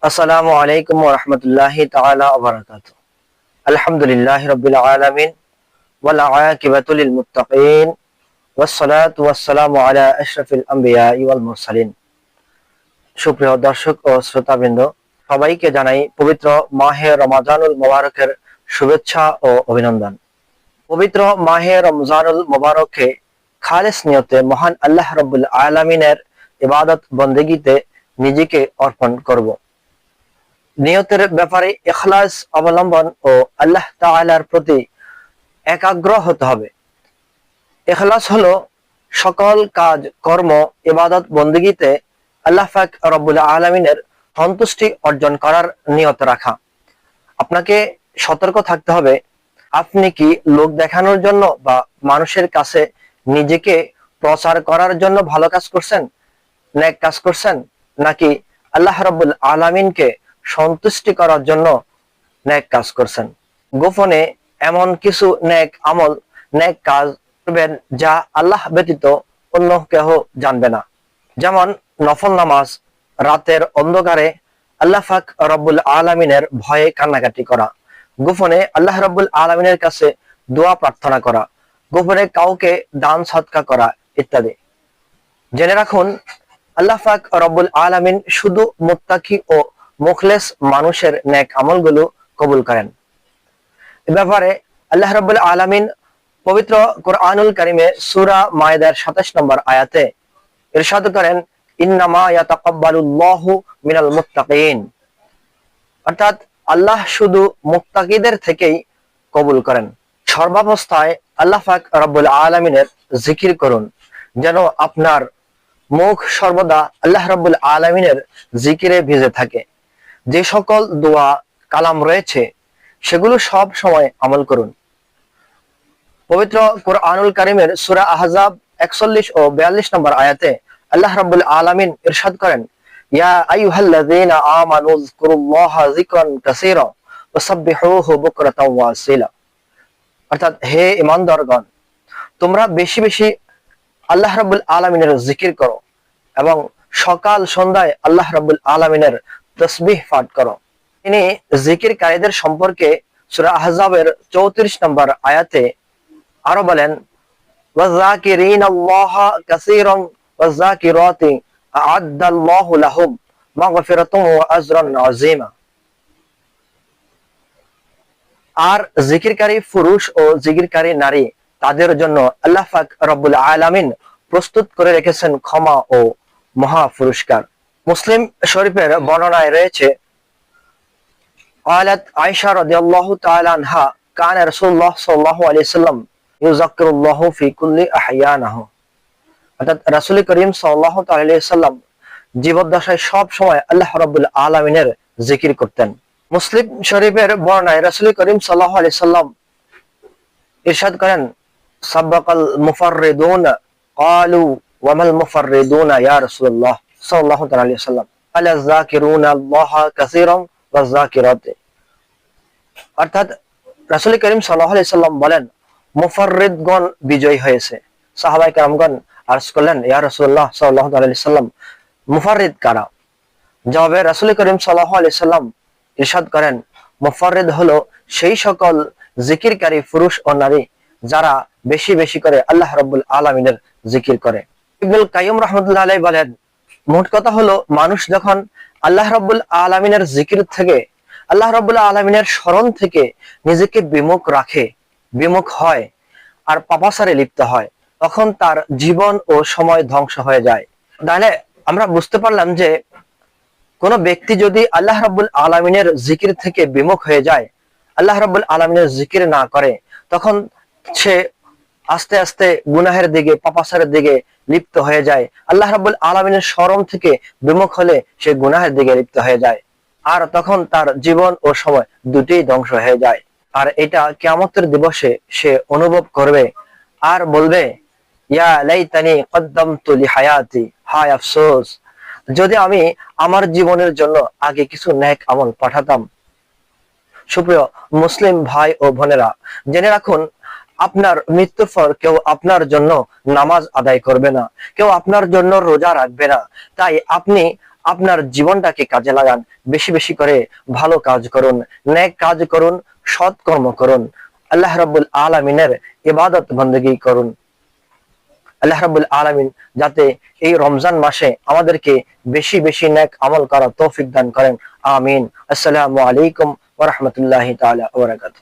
আসসালামু আলাইকুম ওয়া রাহমাতুল্লাহি তাআলা ওয়া বারাকাতুহু। আলহামদুলিল্লাহি রাব্বিল আলামিন ওয়াল আকিবাতু লিল মুত্তাকিন ওয়াস সালাতু ওয়াস সালামু আলা আশরাফিল আমবিয়া ওয়াল মুরসালিন। সুপ্রিয় দর্শক ও শ্রোতাবৃন্দ, সবাইকে জানাই পবিত্র মাহে রমাদানুল মুবারকের শুভেচ্ছা ও অভিনন্দন। পবিত্র মাহে রমজানুল মুবারকে খালেস নিয়তে মহান আল্লাহ রাব্বুল আলামিনের ইবাদত বন্দেগীতে নিজেকে অর্পণ করব। নিয়তের ব্যাপারে ইখলাস অবলম্বন ও আল্লাহ তাআলার প্রতি একাগ্র হতে হবে। ইখলাস হলো সকল কাজ কর্ম ইবাদত বন্দেগীতে আল্লাহ পাক রব্বুল আলামিনের সন্তুষ্টি অর্জন করার নিয়ত রাখা। আপনাকে সতর্ক থাকতে হবে, আপনি কি লোক দেখানোর জন্য বা মানুষের কাছে নিজেকে প্রচার করার জন্য ভালো কাজ করছেন, নেক কাজ করছেন, নাকি আল্লাহ রাব্বুল আলামিনকে সন্তুষ্টি করার জন্য নেক কাজ করছেন। গোপনে এমন কিছু নেক আমল, নেক কাজ করবেন যা আল্লাহ ব্যতীত অন্য কেউ জানবে না। যেমন নফল নামাজ, রাতের অন্ধকারে আল্লাহ পাক রব্বুল আলামিনের ভয়ে কান্নাকাটি করা, গোপনে আল্লাহ রব্বুল আলামিনের কাছে দোয়া প্রার্থনা করা, গোপনে কাউকে দান সদকা করা ইত্যাদি। জেনে রাখুন, আল্লাহ পাক রব্বুল আলামিন শুধু মুত্তাকি ও মুখলেস মানুষের নেক আমলগুলো কবুল করেন। এ ব্যাপারে আল্লাহ রাব্বুল আলামিন পবিত্র কোরআনুল কারীমে সূরা মায়েদার ২৭ নম্বর আয়াতে ইরশাদ করেন, ইন্নামা ইয়াতাকাব্বালুল্লাহু মিনাল মুত্তাকিন, অর্থাৎ আল্লাহ শুধু মুত্তাকিদের থেকেই কবুল করেন। সর্বাবস্থায় আল্লাহ পাক রব্বুল আলামিনের জিকির করুন, যেন আপনার মুখ সর্বদা আল্লাহ রাব্বুল আলামিনের জিকিরে ভিজে থাকে। যে সকল দোয়া কালাম রয়েছে সেগুলো সব সময় আমল করুন। পবিত্র কোরআনুল কারীমের সূরা আহজাব ৪১ ও ৪২ নম্বর আয়াতে আল্লাহ রাব্বুল আলামিন ইরশাদ করেন, ইয়া আইয়ুহাল্লাযীনা আমানু যিকুরুল্লাহা যিকরান কাসীরা ওয়াসাব্বিহুহু বুকরাতাও ওয়া আসীলা, অর্থাৎ হে ঈমানদারগণ, তোমরা বেশি বেশি আল্লাহ রাব্বুল আলামিনের জিকির করো এবং সকাল সন্ধ্যায় আল্লাহ রাব্বুল আলামিনের তাসবিহ পাঠ করো। তিনি জিকিরকারীদের সম্পর্কে সূরা আহজাবের ৩৪ নম্বর আয়াতে আরো বলেন, ওয়াযাকিরিনাল্লাহা কাসীরান ওয়াযাকিরাতি আ'আদ্দাল্লাহু লাহুম মাগফিরাতান ওয়া আজরান আযীমা। আর জিকিরকারী পুরুষ ও জিকিরকারী নারী, তাদের জন্য আল্লাহ পাক রব্বুল আলামিন প্রস্তুত করে রেখেছেন ক্ষমা ও মহা পুরস্কার। মুসলিম শরীফের বর্ণনায় রয়েছে, قالت عائشة رضي الله تعالى عنها كان رسول الله صلى الله عليه وسلم يذكر الله في كل أحيانه, অর্থাৎ রাসূল করিম সাল্লাল্লাহু আলাইহি ওয়াসাল্লাম জীবদ্দশায় সব সময় আল্লাহ রাব্বুল আলামিনের জিকির করতেন। মুসলিম শরীফের বর্ণনায় রাসূল করিম সাল্লাল্লাহু আলাইহি ওয়াসাল্লাম ইরশাদ করেন, সাবাকাল মুফাররিদুন ক্বালু ওয়া মাল মুফাররিদুন ইয়া রাসূলুল্লাহ সাল্লাল্লাহু আলাইহি ওয়াসাল্লাম আলা যাকিরুনা আল্লাহা কাসীরান ওয়া যাকিরাতি, অর্থাৎ রাসূল করিম সাল্লাল্লাহু আলাইহি ওয়াসাল্লাম বলেন, মুফাররিদগণ বিজয় হয়েছে। সাহাবায়ে কেরামগণ আরজ করলেন, ইয়া রাসূলুল্লাহ সাল্লাল্লাহু আলাইহি ওয়াসাল্লাম, মুফাররিদ কারা? জবাবে রাসূল করিম সাল্লাল্লাহু আলাইহি ওয়াসাল্লাম ইরশাদ করেন, মুফাররিদ হলো সেই সকল জিকিরকারী পুরুষ ও নারী যারা বেশি বেশি করে আল্লাহ রাব্বুল আলামিনের জিকির করে। ইবনুল কাইয়্যিম রাহমাতুল্লাহি আলাইহি বলেন, মোট কথা হলো, মানুষ যখন আল্লাহ রাব্বুল আলামিনের জিকির থেকে, আল্লাহ রাব্বুল আলামিনের স্মরণ থেকে নিজেকে বিমুখ হয় আর পাপাচারে লিপ্ত হয়, তখন তার জীবন ও সময় ধ্বংস হয়ে যায়। তাহলে আমরা বুঝতে পারলাম যে কোন ব্যক্তি যদি আল্লাহ রাব্বুল আলামিনের জিকির থেকে বিমুখ হয়ে যায়, আল্লাহ রাব্বুল আলামিনের জিকির না করে, তখন সে আস্তে আস্তে গুনাহের দিকে, পাপাচারের দিকে লিপ্ত হয়ে যায়। আল্লাহ রাব্বুল আলামিনের স্মরণ থেকে বিমুখ হলে সে গুনাহের দিকে লিপ্ত হয়ে যায়, আর তখন তার জীবন ও সময় দুটোই ধ্বংস হয়ে যায়। আর এটা কিয়ামতের দিবসে সে অনুভব করবে আর বলবে, ইয়া লাইতানি কদ্দামতু লিহায়াতি, হায় আফসোস, যদি আমি আমার জীবনের জন্য আগে কিছু নেক আমল পাঠাতাম। সুপ্রিয় মুসলিম ভাই ও বোনেরা, জেনে রাখুন, আপনার মৃত্যুর পর কেউ আপনার জন্য নামাজ আদায় করবে না, কেউ আপনার জন্য রোজা রাখবে না। তাই আপনি আপনার জীবনটাকে কাজে লাগান, বেশি বেশি করে ভালো কাজ করুন, নেক কাজ করুন, সৎ কর্ম করুন, আল্লাহ রাব্বুল আলামিনের ইবাদত বন্দেগী করুন। আল্লাহ রাব্বুল আলামিন যাতে এই রমজান মাসে আমাদেরকে বেশি বেশি নেক আমল করার তৌফিক দান করেন। আমিন। আসসালামু আলাইকুম ওয়া রাহমাতুল্লাহি তাআলা ওয়া বারাকাতুহু।